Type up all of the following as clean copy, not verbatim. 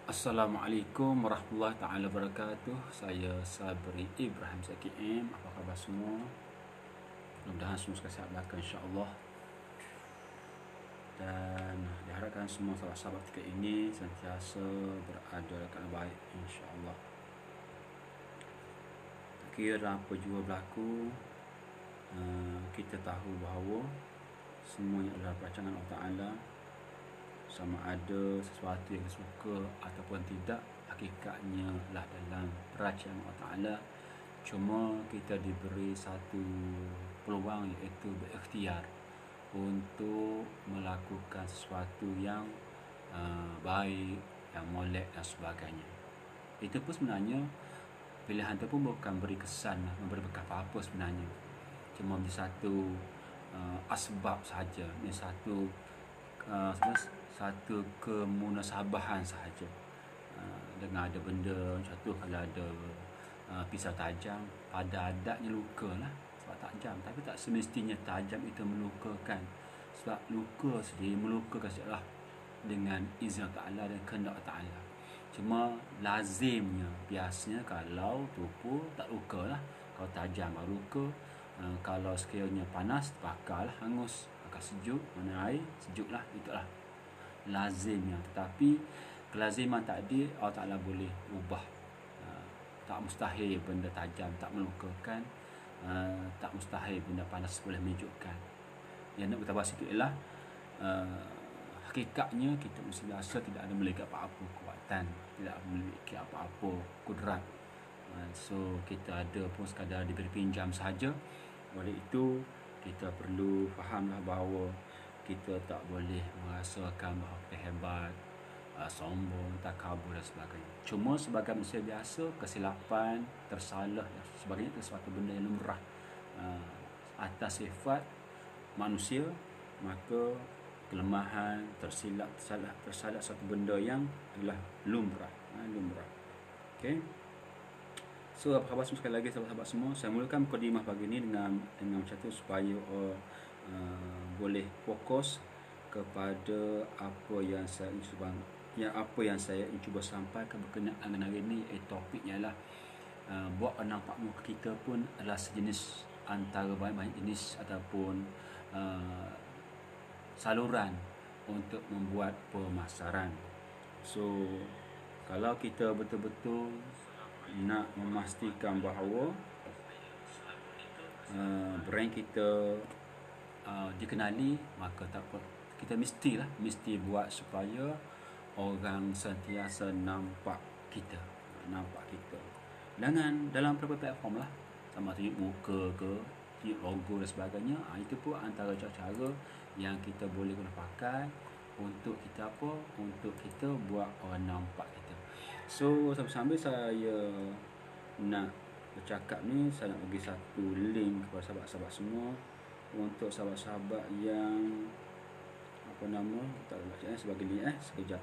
Assalamualaikum warahmatullahi taala wabarakatuh. Saya Sabri Ibrahim Zaki M. Apa khabar semua? Mudah-mudahan semua sihat belaka insya-Allah. Dan diharapkan semua sahabat-sahabat kita ini sentiasa berada dalam baik insya-Allah. Tak kira apa jua berlaku, kita tahu bahawa semuanya adalah perancangan Allah Taala. Sama ada sesuatu yang suka ataupun tidak, hakikatnya lah dalam perancangan Allah Ta'ala. Cuma kita diberi satu peluang, iaitu berikhtiar untuk melakukan sesuatu yang baik, yang molek dan sebagainya. Itu pun sebenarnya pilihan itu pun bukan beri kesan, memberi bekas apa-apa sebenarnya. Cuma menjadi satu asbab saja, satu satu kemunasabahan sahaja. Dengan ada benda satu, kalau ada pisau tajam, pada adatnya luka lah sebab tajam, tapi tak semestinya tajam itu melukakan. Sebab luka sendiri melukakan sejalah dengan izin Ta'ala dan kehendak Ta'ala. Cuma lazimnya biasanya kalau tupu tak luka lah, kalau tajam baru luka. Kalau sekiranya panas terbakar lah, hangus. Kalau sejuk, mana air sejuk lah, itulah lazimnya. Tetapi kelaziman tadi Allah Ta'ala boleh ubah. Tak mustahil benda tajam tak melukakan, tak mustahil benda panas boleh menyejukkan. Yang nak bertabah sikit ialah hakikatnya kita mesti biasa tidak ada memiliki apa-apa kekuatan, tidak memiliki apa-apa kudrat. So kita ada pun sekadar diberi pinjam sahaja. Oleh itu kita perlu fahamlah bahawa kita tak boleh merasakan bahawa kita hebat, sombong, takabur dan sebagainya. Cuma sebagai manusia biasa, kesilapan, tersalah dan sebagainya itu sesuatu benda yang lumrah atas sifat manusia. Maka kelemahan, tersalah satu benda yang adalah lumrah. Okey. So apa khabar semua sekali lagi sahabat-sahabat semua. Saya mulakan mukadimah pagi ini dengan macam tu supaya boleh fokus kepada apa yang saya cuba sampaikan berkenaan dengan hari ini. Topiknya ialah buat nampak muka kita pun adalah sejenis antara banyak jenis ataupun saluran untuk membuat pemasaran. So kalau kita betul-betul nak memastikan bahawa brand kita dikenali, maka tak apa, kita mesti buat supaya orang sentiasa nampak kita dengan dalam berbagai platform lah, sama tunjuk muka ke, tunjuk logo dan sebagainya. Itu pun antara cara-cara yang kita boleh guna pakai untuk kita untuk kita buat orang nampak kita. So sambil saya nak bercakap ni, saya nak bagi satu link kepada sahabat-sahabat semua. Untuk sahabat-sahabat yang tak baca sebagai link sekejap.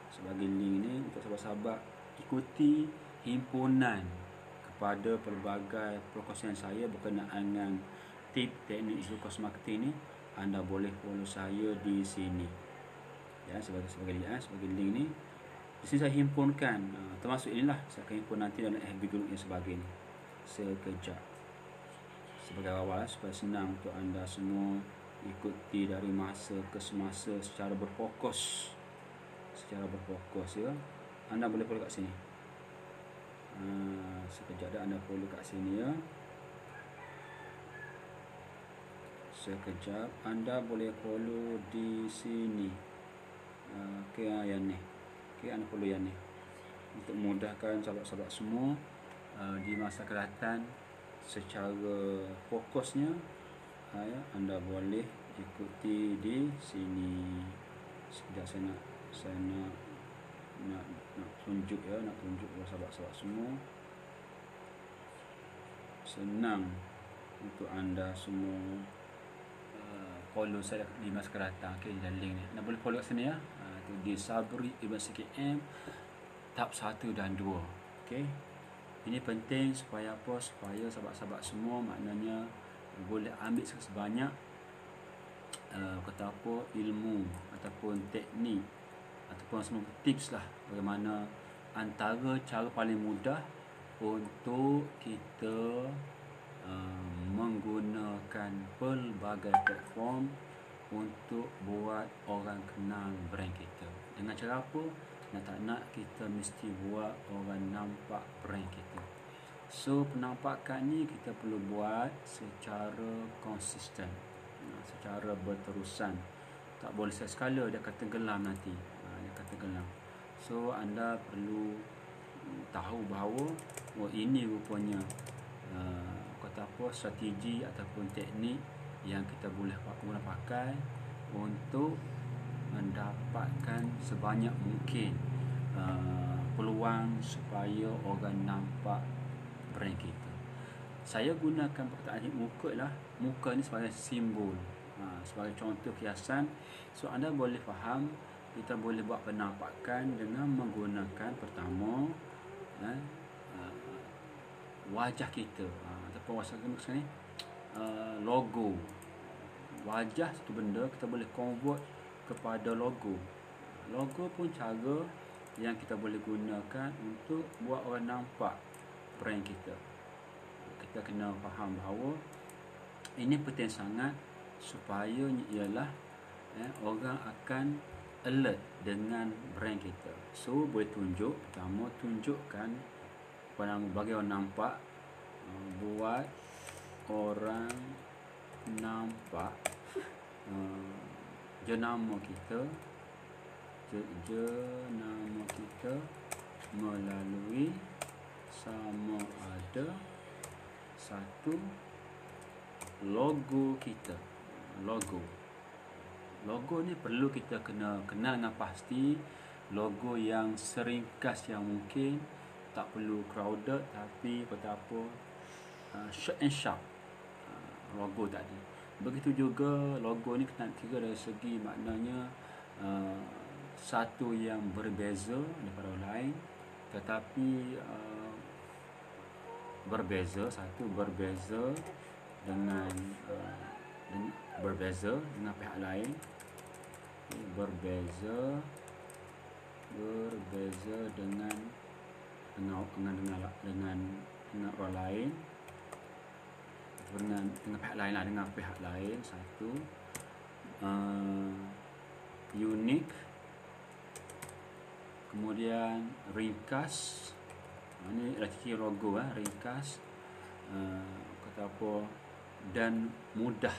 Sebagai link ni untuk sahabat-sahabat ikuti himpunan kepada pelbagai perkongsian saya berkenaan dengan tip teknik digital marketing ni. Anda boleh follow saya di sini. Ya, sebagai link ni. Di sini saya himpunkan, termasuk inilah saya akan himpun nanti dalam FB group yang sebagainya. Sekejap. Sebagai awal supaya senang untuk anda semua ikuti dari masa ke semasa secara berfokus ya. Anda boleh follow kat sini. Sekejap dah, anda follow kat sini ya. Sekejap, anda boleh follow di sini. Yang ni. Anda follow yang ni untuk memudahkan sahabat-sahabat semua di masa akan datang secara fokusnya. Anda boleh ikuti di sini. Sekejap saya nak tunjuk ya, nak tunjuk kepada sahabat-sahabat semua. Senang untuk anda semua follow saya di masa akan datang. Okey, dan link ni anda boleh follow kat sini ya. Itu di Sabri Ibrahim Zaki M tahap 1 dan 2. Okey. Ini penting supaya apa? Supaya sahabat-sahabat semua maknanya boleh ambil sebanyak ilmu ataupun teknik ataupun ataupun semua tips lah bagaimana antara cara paling mudah untuk kita menggunakan pelbagai platform untuk buat orang kenal brand kita. Dengan cara apa? Tak nak kita mesti buat orang nampak brand kita. So penampakan ni kita perlu buat secara konsisten, secara berterusan. Tak boleh sekali dia akan tenggelam nanti. Dia akan tenggelam. So anda perlu tahu bahawa ini rupanya kata apa, strategi ataupun teknik yang kita boleh pakai untuk mendapatkan sebanyak mungkin peluang supaya orang nampak brand kita. Saya gunakan perkataan muka lah. Muka ni sebagai simbol, sebagai contoh kiasan. So anda boleh faham, kita boleh buat penampakan dengan menggunakan pertama wajah kita, ataupun wajah kita ni logo. Wajah satu benda kita boleh convert kepada logo. Logo pun cara yang kita boleh gunakan untuk buat orang nampak brand kita. Kita kena faham bahawa ini penting sangat supaya ialah orang akan alert dengan brand kita. So boleh tunjuk, pertama tunjukkan bagi orang nampak, buat orang nampak jenama kita melalui sama ada satu logo kita. Logo ni perlu kita kena kenal dengan pasti. Logo yang seringkas yang mungkin, tak perlu crowded, tapi betapa short and sharp logo tadi. Begitu juga logo ni kena kira dari segi maknanya satu yang berbeza daripada orang lain, tetapi berbeza dengan pihak lain, berbeza dengan orang lain, dengan pihak lain lah, dengan pihak lain. Satu, unik, kemudian ringkas. Ini arti logo, ringkas, kata apa, dan mudah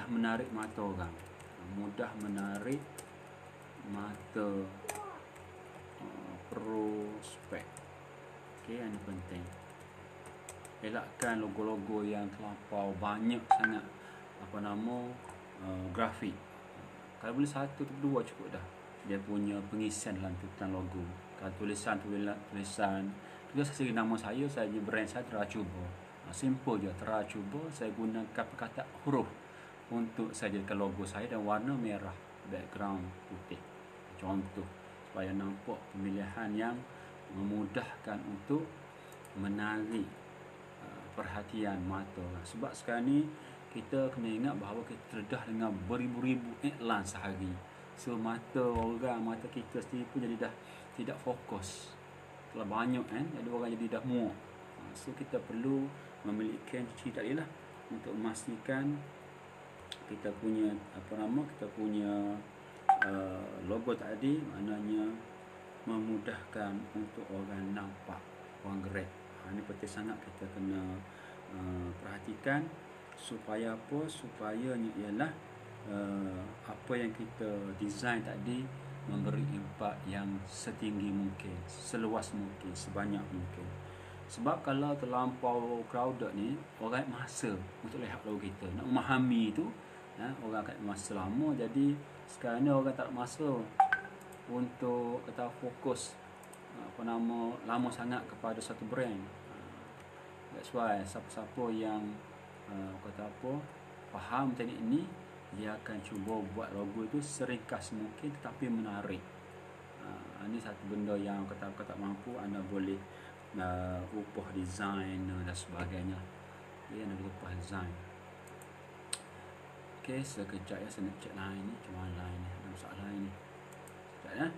menarik mata orang, mudah menarik mata prospek. Okey, ini penting. Elakkan logo-logo yang terlampau banyak sangat grafik. Kalau boleh satu atau dua cukup dah dia punya pengisian dalam logo. Kalau tulisan juga saya nama saya brand saya Tera Cuba. Simple je, Tera Cuba. Saya gunakan perkataan huruf untuk saya jadikan logo saya, dan warna merah, background putih. Contoh supaya nampak pemilihan yang memudahkan untuk menarik perhatian mata. Sebab sekarang ni kita kena ingat bahawa kita terdedah dengan beribu-ribu iklan sehari. So mata kita sendiri pun jadi dah tidak fokus. Terlalu banyak jadi orang jadi dah muak. So kita perlu memiliki ciri tadi lah untuk memastikan kita punya logo tadi, maknanya memudahkan untuk orang nampak, orang gerak. Ini penting sangat kita kena perhatikan supaya apa? Supaya ialah apa yang kita design tadi memberi impak yang setinggi mungkin, seluas mungkin, sebanyak mungkin. Sebab kalau terlampau crowded ni, orang masa untuk lihat logo kita, nak memahami tu, orang akan masa lama. Jadi sekarang ni orang tak masa untuk kata fokus lama sangat kepada satu brand. That's why siapa-siapa yang faham teknik ini, dia akan cuba buat logo itu seringkas mungkin tetapi menarik. Ini satu benda yang kata mampu, anda boleh upah design dan sebagainya. Anda boleh upah design. Okey, sekejap ya, saya nak cek line ni. Macam mana line ni? Ada masalah line ni. Sekejap ya.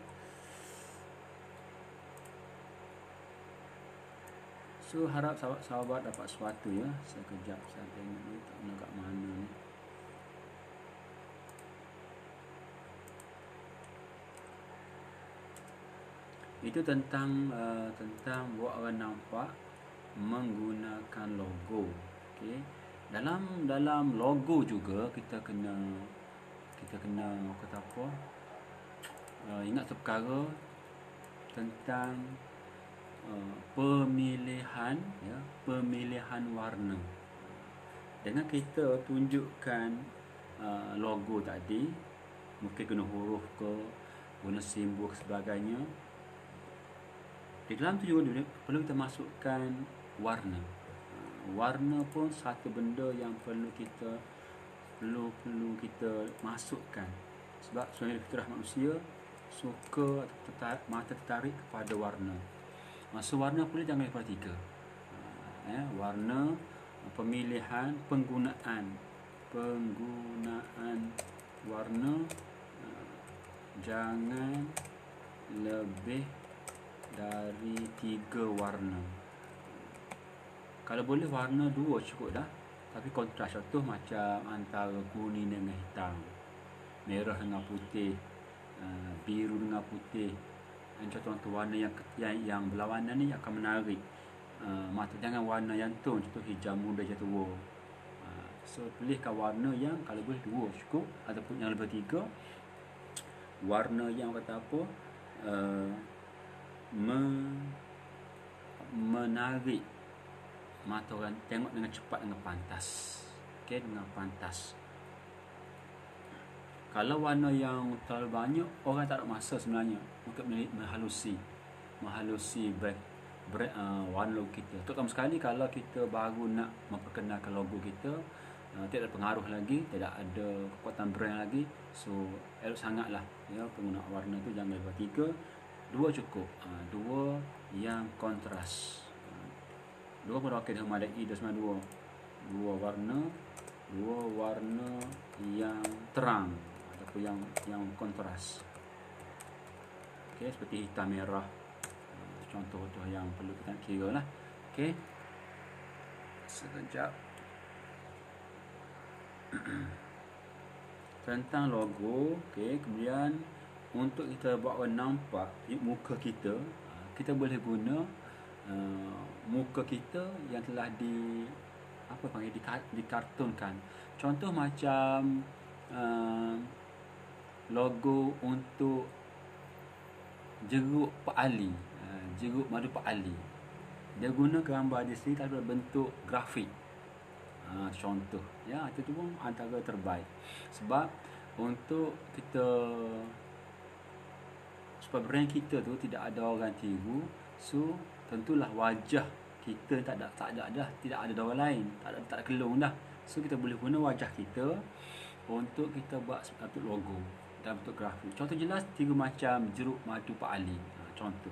So, harap sahabat-sahabat dapat sesuatu ya. Sekejap saya tengok ni, tak tahu kat mana ni. Itu tentang buat orang nampak menggunakan logo. Okey. Dalam logo juga kita kena kata apa? Ingat satu perkara tentang pemilihan warna. Dengan kita tunjukkan logo tadi, mungkin guna huruf ke, guna simbol ke sebagainya. Di dalam tu juga perlu kita masukkan warna. Warna pun satu benda yang perlu kita masukkan. Sebab sebagai fitrah manusia suka mata tertarik kepada warna. Masa warna pula jangan lepas 3. Warna, pemilihan, penggunaan warna jangan lebih dari 3 warna. Kalau boleh warna 2 cukup dah. Tapi kontras tu macam antara kuning dengan hitam, merah dengan putih, biru dengan putih. Contoh warna yang berlawanan ni akan menarik mata. Jangan warna yang tone, contoh hijau muda, hijau tua. So pilihkan warna yang kalau boleh 2 cukup, ataupun yang lebih 3. Warna yang kata apa, menarik mata orang, tengok dengan cepat, dengan pantas. Okey, dengan pantas. Kalau warna yang terlalu banyak, orang tak ada masa sebenarnya untuk menghalusi warna logo kita. Terutama sekali kalau kita baru nak memperkenalkan logo kita, tidak ada pengaruh lagi, tidak ada kekuatan brand lagi. So elok sangatlah ya, penggunaan warna tu jangan lebih 3. 2 cukup. 2 yang kontras. 2 pun okey, dah memadai 292. 2 warna yang terang ataupun yang kontras. Okey, seperti hitam merah. Contoh-contoh yang perlu kita kira lah. Okey. Sekejap. Tentang logo, okey, kemudian untuk kita buat orang nampak muka kita, kita boleh guna muka kita yang telah dikartunkan. Contoh macam logo untuk jeruk Pak Ali, jeruk madu Pak Ali. Dia guna gambar di sini dalam bentuk grafik. Contoh ya, itu pun antara terbaik. Sebab untuk kita, supaya brand kita tu tidak ada orang tiru, so tentulah wajah kita tidak ada orang lain, tak ada kelong dah. So kita boleh guna wajah kita untuk kita buat satu logo dalam bentuk grafik. Contoh jelas 3 macam jeruk madu Pak Ali. Contoh.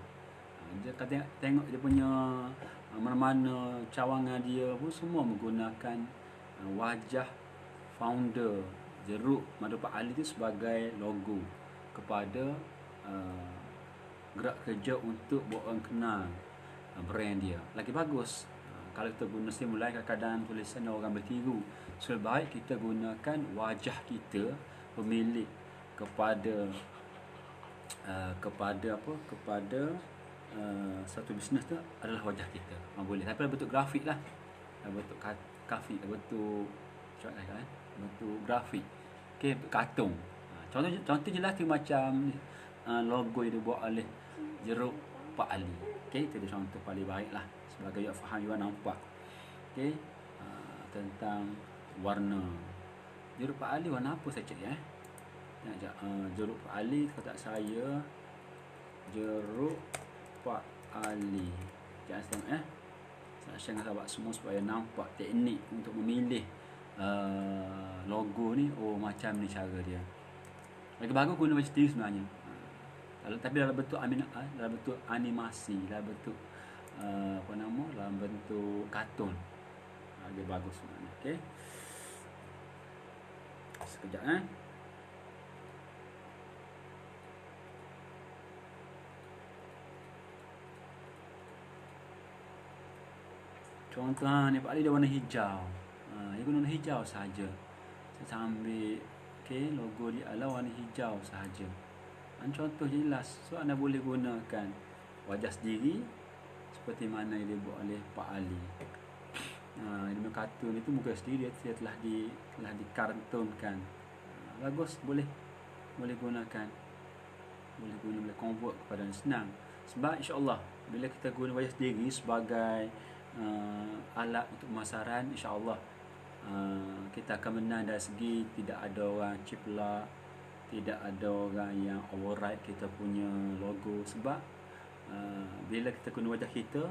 Dia tengok dia punya mana-mana cawangan dia pun semua menggunakan wajah founder jeruk madu Pak Ali itu sebagai logo kepada gerak kerja untuk buat orang kenal brand dia. Lagi bagus kalau kita guna simulai, kadang-kadang tulisan orang bertiru. So baik kita gunakan wajah kita, pemilik kepada satu bisnes tu adalah wajah kita. Boleh, tapi dalam bentuk grafik lah, dalam bentuk grafik, dalam bentuk grafik. Okey, kartun. Contoh jelas tu macam logo yang dibuat oleh jeruk Pak Ali. Okey, itu dia contoh paling baik lah sebagai yang faham, yang nampak. Okey, tentang warna jeruk Pak Ali, warna apa saya cek ya? Jeruk Pak Ali, kata saya jeruk Pak Ali. Jangan tengok ya. Saya share dengan sahabat semua supaya nampak teknik untuk memilih logo ni. Oh, macam ni cara dia. Lagi bagus guna macam tu sebenarnya. Tapi dalam bentuk animasi, dalam bentuk dalam bentuk kartun. Lagi bagus sebenarnya. Okey. Sekejap Contoh ni Pak Ali dia warna hijau. Dia guna warna hijau saja. Saya ambil logo dia adalah warna hijau sahaja. Contoh jelas. So anda boleh gunakan wajah sendiri seperti mana yang dibuat oleh Pak Ali. Dia kartun itu muka sendiri dia telah dikartunkan. Bagus, boleh gunakan. Boleh convert kepada senang. Sebab insya-Allah bila kita guna wajah sendiri sebagai alat untuk pemasaran, insya-Allah kita akan menang dari segi tidak ada orang ciplak, tidak ada orang yang override kita punya logo. Sebab bila kita guna wajah kita,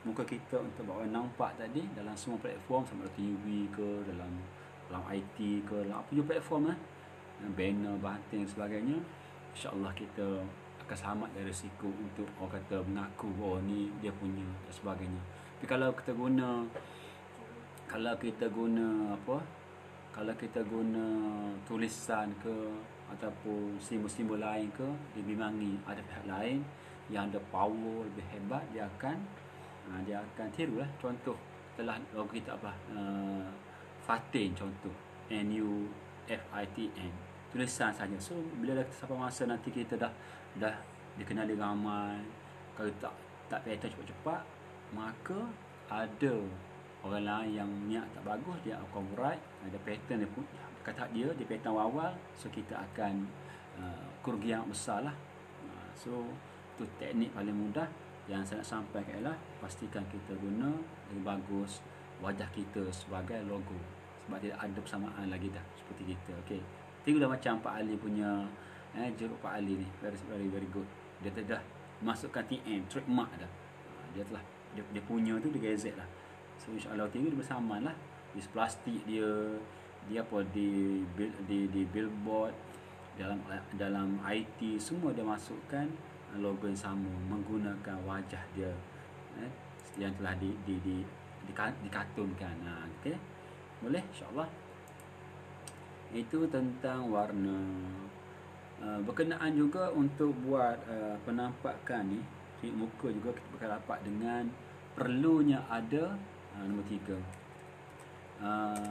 muka kita untuk bawa nampak tadi dalam semua platform, sama ada TV ke, dalam IT ke, dalam apa je platform banner, banting dan sebagainya, insya-Allah kita akan selamat dari risiko untuk orang kata mengaku ni dia punya dan sebagainya. Tapi kalau kita guna tulisan ke ataupun simbol-simbol lain ke, dibimbingi ada pihak lain yang ada power lebih hebat, dia akan tirulah. Contoh telah logo kita Fatin, contoh NUFITN, tulisan saja. So bila sampai masa nanti kita dah dikenali ramai, kalau tak pattern cepat-cepat, maka ada orang lain yang niat tak bagus, dia akan write, ada pattern dia pun kata dia pattern awal. So kita akan kerugian besar lah. So tu teknik paling mudah yang saya nak sampaikan ialah pastikan kita guna yang bagus wajah kita sebagai logo, sebab tidak ada persamaan lagi dah seperti kita. Okey, tengoklah macam Pak Ali punya jeruk Pak Ali ni very good. Dia dah masukkan TM trademark dah. Dia punya tu dia gazet lah. So insya-Allah tengok dia bersamaan lah. Di plastik dia di billboard, dalam IT semua dia masukkan logo yang sama menggunakan wajah dia yang telah dikartunkan. Okey, boleh insya-Allah. Itu tentang warna. Berkenaan juga untuk buat penampakan ni muka juga kita bakal dapat dengan perlunya ada nombor 3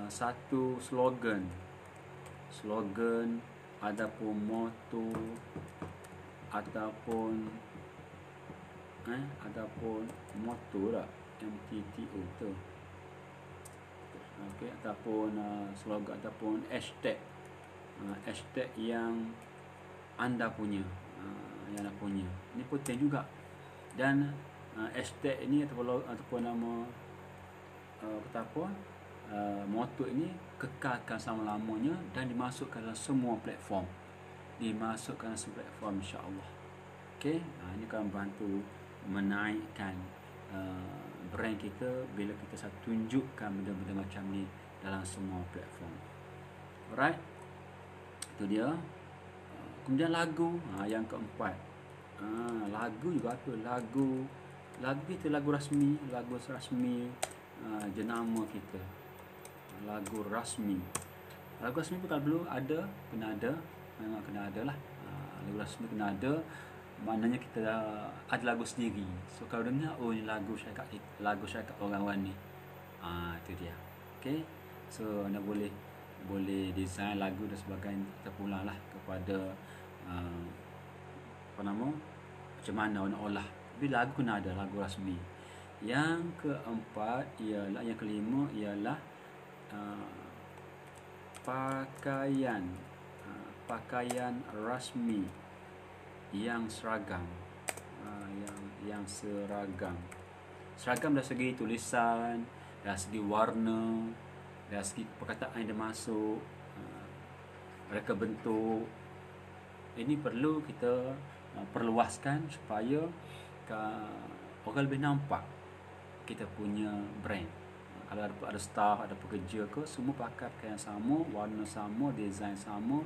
satu slogan ataupun motto ataupun motto lah, MTTO tu. Okey, ataupun slogan ataupun hashtag yang anda punya, ini penting juga. Dan hashtag ini ataupun nama motto ini kekalkan selama-lamanya dan dimasukkan dalam semua platform, insya-Allah. Okey, ini akan membantu menaikkan brand kita bila kita tunjukkan benda-benda macam ni dalam semua platform. Alright, itu dia. Kemudian lagu, yang keempat. Lagu juga apa? Lagu kita, lagu rasmi jenama kita. Lagu rasmi pun kalau perlu memang kena ada lah. Lagu rasmi kena ada, maknanya kita ada lagu sendiri. So kalau dengar, ni lagu syarikat orang-orang ni. Itu dia. Okey, so anda boleh design lagu dan sebagainya, terpulang lah kepada macam mana nak olah. Tapi lagu kena ada, lagu rasmi. Yang kelima ialah pakaian rasmi yang seragam. Seragam dari segi tulisan, dari segi warna, dari segi perkataan yang dia masuk, reka bentuk. Ini perlu kita perluaskan supaya orang lebih nampak kita punya brand. Kalau ada staff, ada pekerja ke, semua pakai pakaian sama, warna sama, design sama,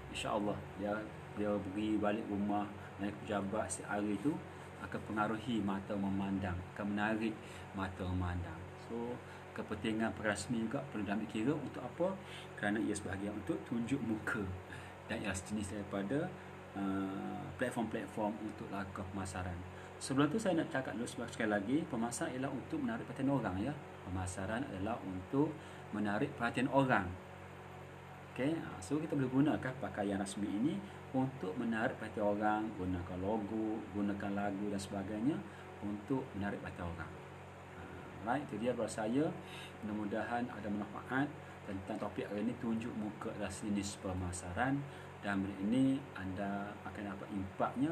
insya-Allah dia pergi balik rumah naik pejabat setiap hari itu akan pengaruhi mata memandang, akan menarik mata memandang. So kepentingan perasmi juga perlu diambil kira. Untuk apa? Kerana ia sebahagian untuk tunjuk muka dan ia sejenis daripada platform-platform untuk lakukan pemasaran. Sebelum tu saya nak cakap dulu sekali lagi, pemasaran ialah untuk menarik perhatian orang ya. Pemasaran adalah untuk menarik perhatian orang. Okay, so kita boleh gunakan pakaian rasmi ini untuk menarik perhatian orang, gunakan logo, gunakan lagu dan sebagainya untuk menarik perhatian orang. Right, itu dia daripada saya. Mudah-mudahan ada manfaat tentang topik hari ini, tunjuk muka adalah jenis pemasaran, dan benda ini anda akan dapat impaknya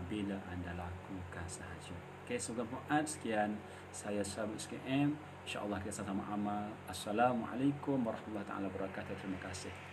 bila anda lakukan sahaja. Okay, semoga bermanfaat. Sekian, saya Sahabat SKM. InsyaAllah kita sama-sama amal. Assalamualaikum warahmatullahi wabarakatuh. Terima kasih.